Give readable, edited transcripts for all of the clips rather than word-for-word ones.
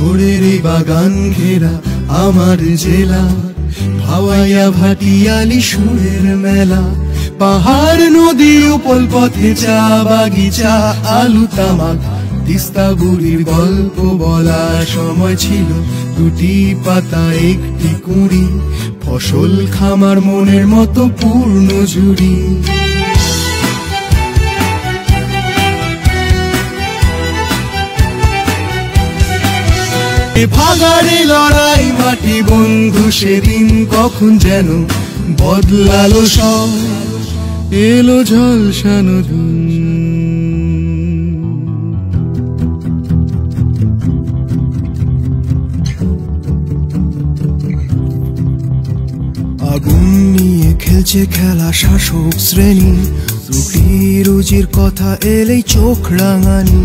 ভোরের বাগান ঘেরা আমার জেলা, ভাওয়াইয়া ভাটিয়ালি সুরের মেলা, পাহাড় নদী উপল পথে চা বাগিচা, আলু তামাক তিস্তা বুড়ির গল্প বলার সময় ছিল দুটি পাতা একটি কুঁড়ি, ফসল খামার মনের মতো পূর্ণ জুড়ি। ভাগাড়ে লড়াই মাটি বন্ধু সেদিন কখন যেন বদলালো সব, এলো ঝলসানো ধুন। আগুন নিয়ে খেলছে খেলা শাসক শ্রেণী, রুটি রুজির কথা এলেই চোখ রাঙানি,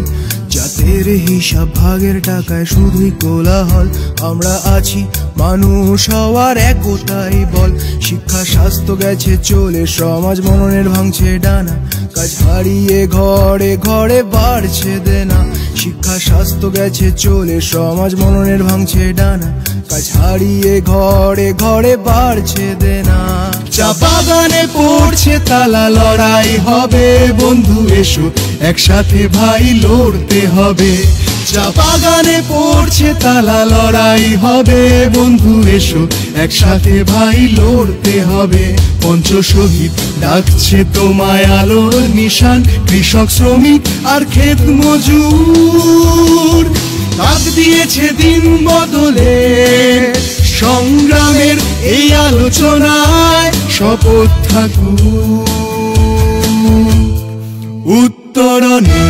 জাতের হিসাব ভাগের টাকায় শুধুই কোলাহল। আমরা আছি মানুষ হওয়ার একতাই বল, শিক্ষা স্বাস্থ্য গেছে চলে সমাজ মননের ভাঙছে ডানা, কাজ হারিয়ে ঘরে ঘরে বাড়ছে দেনা। শিক্ষা স্বাস্থ্য গেছে চলে সমাজ মননের ভাঙছে ডানা, কাজ হারিয়ে ঘরে ঘরে বাড়ছে দেনা। চা বাগানে পড়ছে তালা, লড়াই হবে বন্ধু এসো একসাথে ভাই লড়তে হবে। চা বাগানে পড়ছে তালা, লড়াই হবে বন্ধু এসো একসাথে ভাই লড়তে হবে। পঞ্চ শহীদ ডাকছে তোমায় আলোর নিশান, কৃষক শ্রমিক আর ক্ষেত মজুর ডাক দিয়েছে দিন বদলে, সংগ্রামের এই আলোচনায় শপথ থাকুক উত্তরণে।